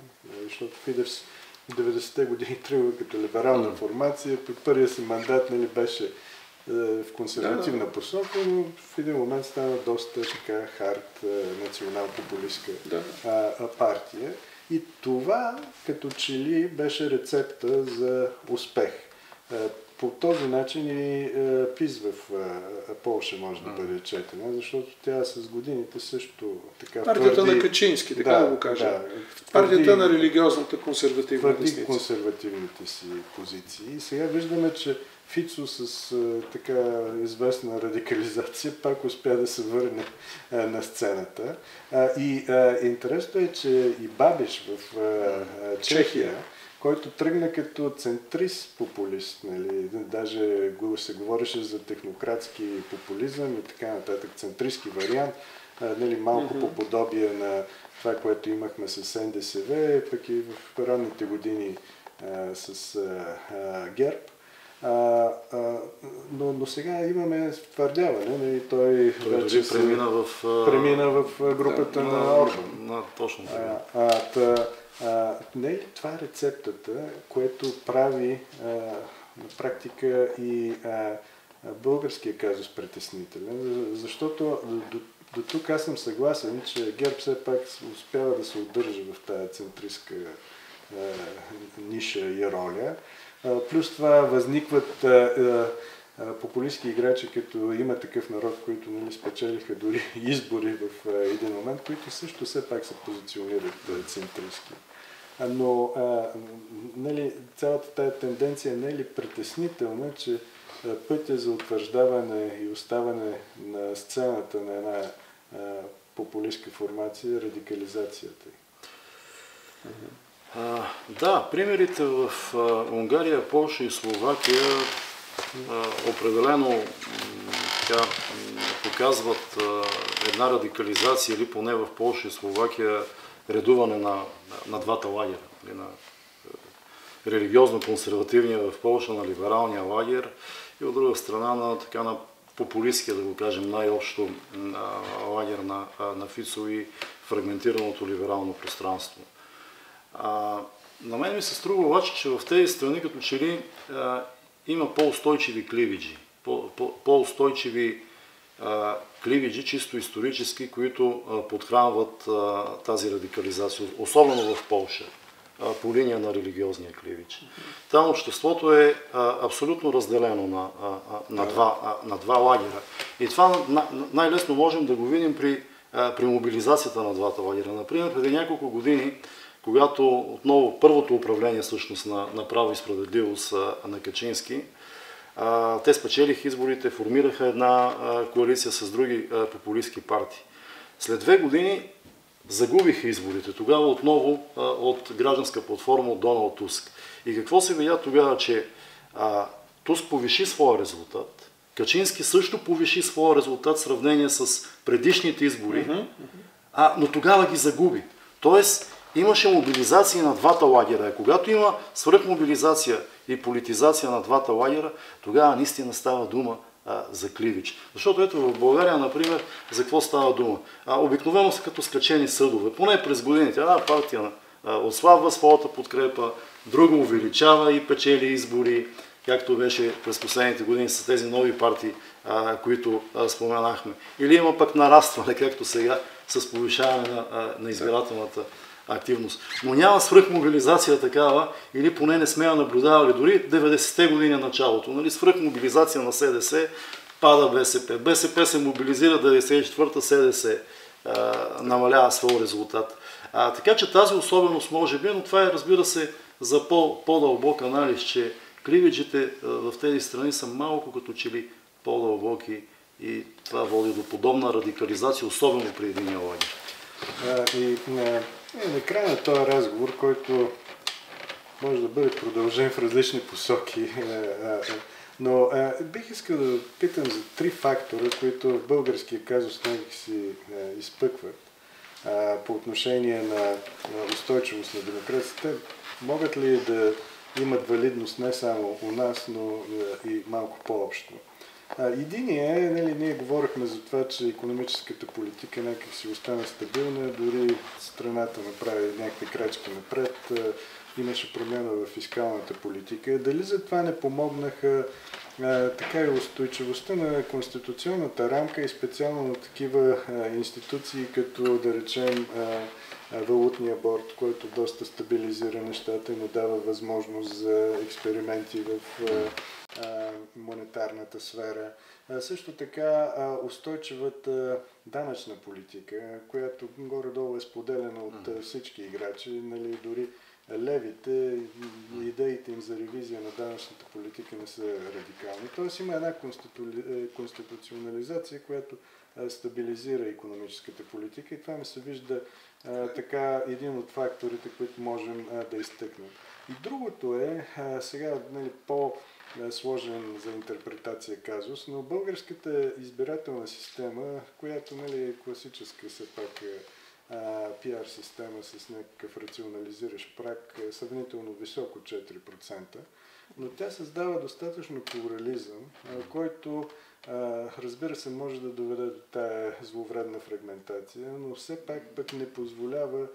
защото Фидес в 90-те години тръгва като либерална формация, под първия си мандат беше в консервативна посока, но в един момент стана доста така хард национал-популистка партия. И това като че ли беше рецепта за успех. По този начин и ПИС в Полша може да бъде четена, защото тя с годините също така партията на Качински, така да го кажа. Да, партията на религиозната консервативна десница. Консервативните си позиции. И сега виждаме, че Фицо с така известна радикализация пак успя да се върне на сцената. Интересно е, че и Бабиш в Чехия, който тръгна като центрист-популист, нали? Даже се говореше за технократски популизъм и така нататък, центристски вариант, нали? Малко по подобие на това, което имахме с НДСВ, пък и в ранните години с ГЕРБ. Но сега имаме втвърдяване, нали? Той вече премина в групата на Орбан. Точно така. Не е ли това рецептата, което прави на практика и българския казус притеснителен? Защото до тук аз съм съгласен, че ГЕРБ все пак успява да се удържа в тази центристка ниша и роля. Плюс това възникват популистски играчи, като има такъв народ, които нали, спечелиха дори избори в един момент, които също все пак се позиционират центристки. Но нали, цялата тая тенденция не е ли притеснителна, че пътя за утвърждаване и оставане на сцената на една популистка формация е радикализацията? Да, примерите в Унгария, Полша и Словакия определено показват една радикализация или поне в Полша и Словакия редуване на двата лагера. На религиозно-консервативния в Полша, на либералния лагер и от друга страна на популистския, да го кажем най-общо, лагер на Фицо и фрагментираното либерално пространство. На мен ми се струва обаче, че в тези страни като че ли има по-устойчиви кливиджи, по-устойчиви кливиджи, чисто исторически, които подхранват тази радикализация, особено в Полша, по линия на религиозния кливидж. Там обществото е абсолютно разделено на два лагера. И това най-лесно можем да го видим при мобилизацията на двата лагера. Например, преди няколко години, когато отново първото управление всъщност на Право и справедливост на Качински, те спечелиха изборите, формираха една коалиция с други популистски партии. След 2 години загубиха изборите. Тогава отново от гражданска платформа от Доналд Туск. И какво се видя тогава, че Туск повиши своя резултат, Качински също повиши своя резултат в сравнение с предишните избори, но тогава ги загуби. Тоест, имаше мобилизация на двата лагера. Когато има свръхмобилизация и политизация на двата лагера, тогава наистина става дума за кливич. Защото ето в България, например, за какво става дума? Обикновено са като скачени съдове. Поне през годините една партия отслабва своята подкрепа, друга увеличава и печели избори, както беше през последните години с тези нови партии, които споменахме. Или има пък нарастване, както сега, с повишаване на избирателната активност. Но няма свръхмобилизация такава, или поне не сме я наблюдавали дори 90-те години началото. Нали, свръхмобилизация на СДС, пада БСП. БСП се мобилизира 94-та, СДС намалява своя резултат. Така че тази особеност може би, но това е, разбира се, за по-дълбок анализ, че кливиджите в тези страни са малко като че ли по-дълбоки и това води до подобна радикализация, особено при единия лагер. На края на този разговор, който може да бъде продължен в различни посоки, но бих искал да питам за 3 фактора, които в българския казус някак си изпъкват по отношение на устойчивост на демокрацията. Могат ли да имат валидност не само у нас, но и малко по-общо? Единият е, нали, ние говорихме за това, че икономическата политика някак си остана стабилна, дори страната направи някакви крачки напред, имаше промяна в фискалната политика. Дали за това не помогнаха така и устойчивостта на конституционната рамка и специално на такива институции, като да речем валутния борд, който доста стабилизира нещата и му дава възможност за експерименти в монетарната сфера. Също така устойчивата данъчна политика, която горе-долу е споделена от всички играчи, нали, дори левите, идеите им за ревизия на данъчната политика не са радикални. Тоест има една конституционализация, която стабилизира икономическата политика и това ми се вижда така един от факторите, които можем да изтъкнем. И другото е, сега нали, по-сложен за интерпретация казус, но българската избирателна система, която нали, е класическа все пак пиар система с някакъв рационализиращ праг, сравнително високо 4%, но тя създава достатъчно плурализъм, който разбира се може да доведе до тая зловредна фрагментация, но все пак не позволява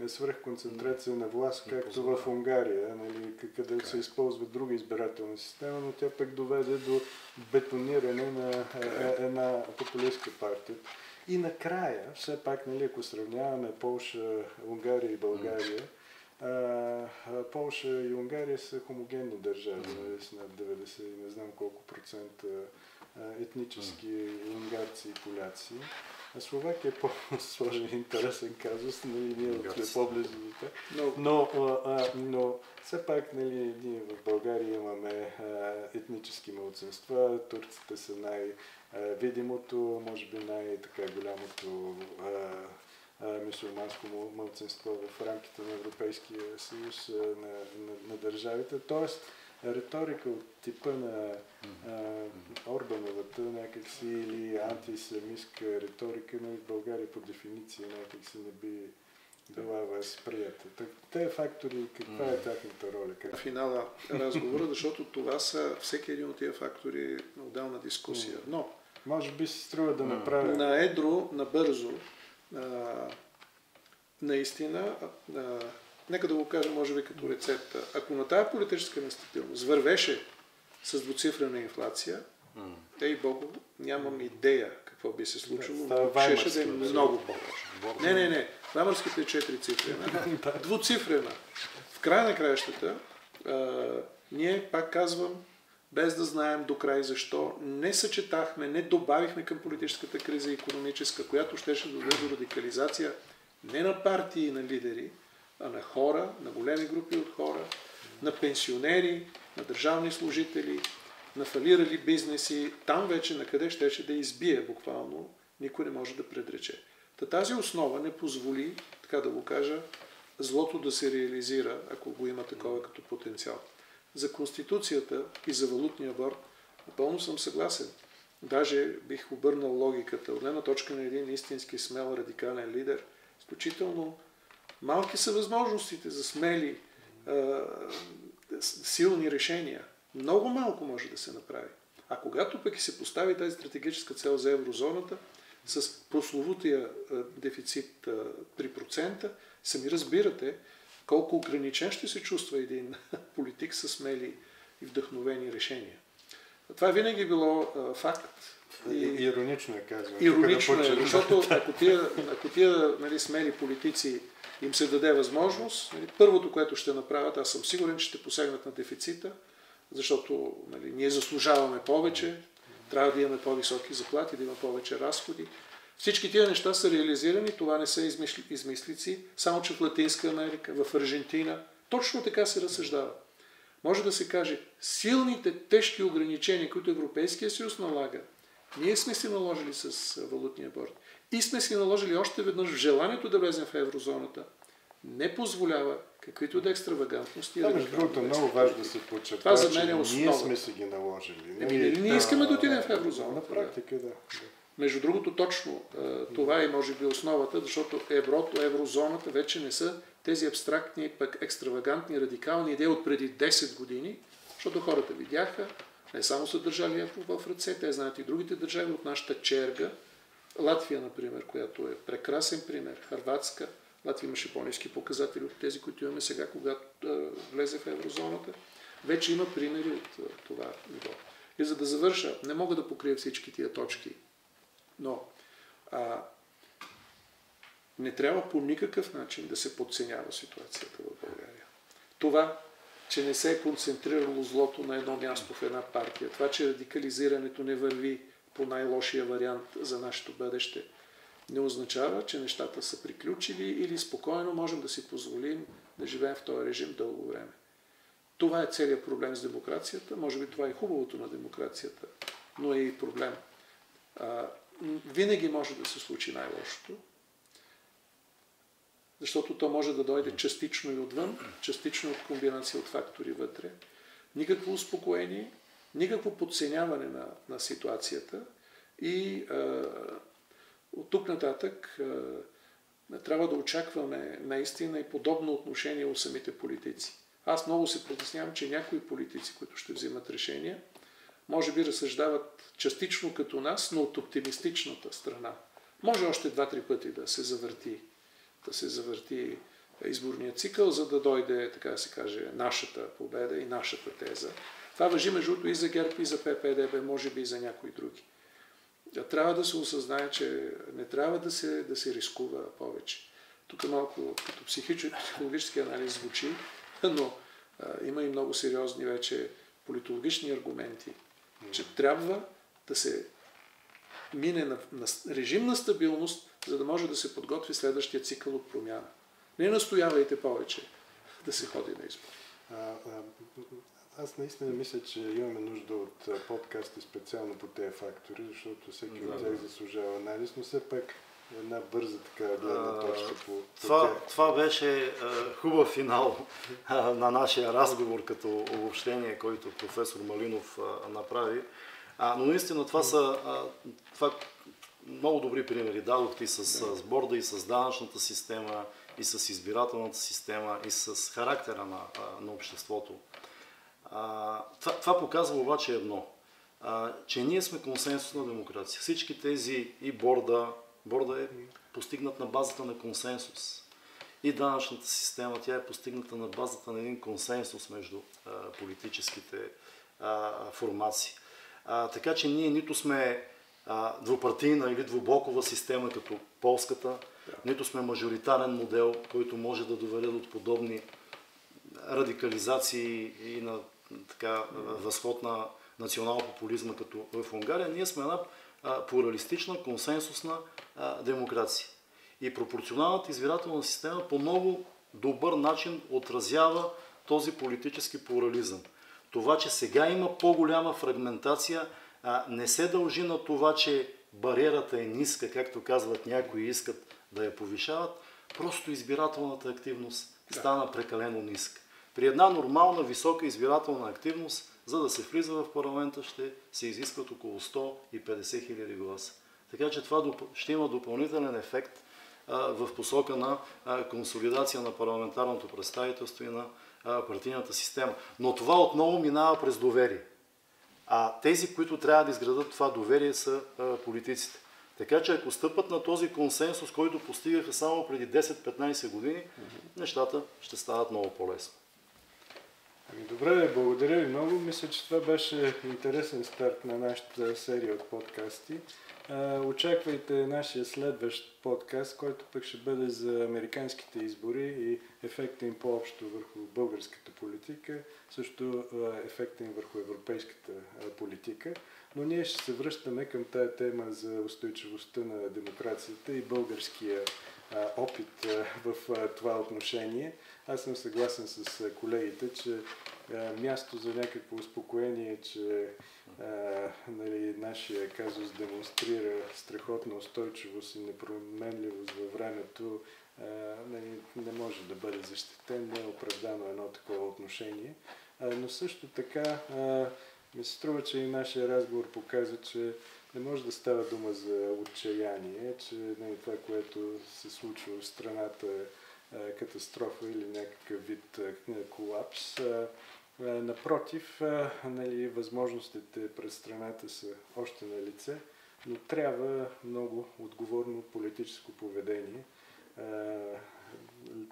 свръхконцентрация на власт, както в Унгария, нали, където се използва друга избирателна система, но тя пък доведе до бетониране на една популистка партия. И накрая, все пак, нали, ако сравняваме Полша, Унгария и България, Полша и Унгария са хомогенни държави, с над 90 и не знам колко процента етнически унгарци и поляци. А Словакия е по-сложен интересен казус, нали, ние от по-близо до тях. Но все пак нали, ние в България имаме етнически малцинства, турците са най-видимото, може би най-голямото мюсюлманско малцинство в рамките на Европейския съюз на държавите. Тоест, риторика от типа на Орбановата някакси или антисламистка риторика, но в България по дефиниция някакси не би била възприята. Те фактори, каква е тяхната роля? Финала разговора, защото това са всеки един от тия фактори на отделна дискусия. Но Може би си струва да направя. На едро, набързо, наистина, нека да го кажа, може би като рецепта. Ако на тази политическа нестабилност вървеше с двуцифрена инфлация, ей Богу, нямам идея какво би се случило, но щеше да е много по-лошо. Не. Ваймарските е 4 цифрена, двуцифрена. В края на краищата, ние, пак казвам, без да знаем до край защо, не съчетахме, не добавихме към политическата криза икономическа, която щеше да доведе до радикализация не на партии и на лидери, а на хора, на големи групи от хора, на пенсионери, на държавни служители, на фалирали бизнеси. Там вече на къде щеше да избие буквално, никой не може да предрече. Тази основа не позволи, така да го кажа, злото да се реализира, ако го има такова като потенциал. За Конституцията и за валутния борд напълно съм съгласен. Даже бих обърнал логиката. От гледна точка на един истински смел радикален лидер, изключително малки са възможностите за смели, силни решения. Много малко може да се направи. А когато пък и се постави тази стратегическа цел за еврозоната, с прословутия дефицит 3%, сами разбирате колко ограничен ще се чувства един политик с смели и вдъхновени решения. Това винаги било факт. Иронично е казано. Иронично е, защото ако тия смели политици им се даде възможност, първото, което ще направят, аз съм сигурен, че ще посегнат на дефицита, защото ние заслужаваме повече, трябва да имаме по-високи заплати, да има повече разходи. Всички тия неща са реализирани, това не са измислици, само че в Латинска Америка, в Аржентина, точно така се разсъждава. Може да се каже, силните, тежки ограничения, които Европейския съюз налага, ние сме си наложили с валутния борд и сме си наложили още веднъж в желанието да влезем в еврозоната, не позволява каквито да екстравагантности. Между другото, много важно да се подчертава, това за мен е основа. Ние сме си ги наложили. Ние искаме да отидем в еврозоната. На практика, да. Между другото, точно това е може би основата, защото еврото, еврозоната вече не са тези абстрактни, пък екстравагантни, радикални идеи от преди 10 години, защото хората видяха, не само са държали евро в ръце, те знаят и другите държави от нашата черга. Латвия, например, която е прекрасен пример, Хърватска. Латвия имаше по-ниски показатели от тези, които имаме сега, когато влезе в еврозоната. Вече има примери от това ниво. И за да завърша, не мога да покрия всички тия точки, но не трябва по никакъв начин да се подценява ситуацията в България. Това, че не се е концентрирало злото на едно място в една партия, това, че радикализирането не върви по най-лошия вариант за нашето бъдеще, не означава, че нещата са приключили или спокойно можем да си позволим да живеем в този режим дълго време. Това е целият проблем с демокрацията. Може би това е хубавото на демокрацията, но е и проблем. Винаги може да се случи най-лошото, защото то може да дойде частично и отвън, частично от комбинация от фактори вътре. Никакво успокоение, никакво подценяване на ситуацията и от тук нататък трябва да очакваме наистина и подобно отношение от самите политици. Аз много се притеснявам, че някои политици, които ще взимат решения, може би разсъждават частично като нас, но от оптимистичната страна. Може още 2-3 пъти да се завърти изборният цикъл, за да дойде, така да се каже, нашата победа и нашата теза. Това важи между другото и за ГЕРБ, и за ППДБ, може би и за някои други. Трябва да се осъзнае, че не трябва да се рискува повече. Тук малко като психологически анализ звучи, но има и много сериозни вече политологични аргументи, че трябва да се мине на режим на стабилност, за да може да се подготви следващия цикъл от промяна. Не настоявайте повече да се ходи на избор. Аз наистина мисля, че имаме нужда от подкасти специално по тези фактори, защото всеки от тях заслужава анализ, но все пак една бърза така гледна точка по тях. Това беше хубав финал на нашия разговор като обобщение, който професор Малинов направи. Но наистина това са много добри примери. Дадохте и с борда, и с данъчната система, и с избирателната система, и с характера на обществото. Това показва обаче едно, че ние сме консенсусна демокрация. Всички тези и борда е постигнат на базата на консенсус. И данъчната система, тя е постигната на базата на един консенсус между политическите формации. Така че ние нито сме двупартийна или двублокова система като полската, нито сме мажоритарен модел, който може да доведе до подобни радикализации и на възход на национал-популизма като в Унгария. Ние сме една плуралистична, консенсусна демокрация. И пропорционалната избирателна система по много добър начин отразява този политически плурализъм. Това, че сега има по-голяма фрагментация, не се дължи на това, че бариерата е ниска, както казват някои, искат да я повишават, просто избирателната активност стана прекалено ниска. При една нормална, висока избирателна активност, за да се влиза в парламента, ще се изискват около 150 хиляди гласа. Така че това ще има допълнителен ефект в посока на консолидация на парламентарното представителство и на партийната система. Но това отново минава през доверие. А тези, които трябва да изградат това доверие, са политиците. Така че ако стъпат на този консенсус, който постигаха само преди 10-15 години, нещата ще стават много по-лесно. Добре, благодаря ви много. Мисля, че това беше интересен старт на нашата серия от подкасти. Очаквайте нашия следващ подкаст, който пък ще бъде за американските избори и ефекта им по-общо върху българската политика, също ефекта им върху европейската политика. Но ние ще се връщаме към тая тема за устойчивостта на демокрацията и българския опит в това отношение. Аз съм съгласен с колегите, че място за някакво успокоение, че нашия казус демонстрира страхотна устойчивост и непроменливост във времето, не може да бъде защитен, не е оправдано едно такова отношение. Но също така ми се струва, че и нашия разговор показва, че не може да става дума за отчаяние, че това, което се случва в страната е катастрофа или някакъв вид колапс. Напротив, възможностите пред страната са още на лице, но трябва много отговорно политическо поведение,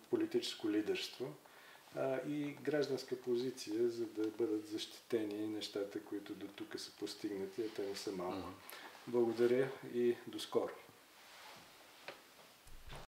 политическо лидерство и гражданска позиция, за да бъдат защитени нещата, които до тук са постигнати, а те не са малко. Благодаря и до скоро.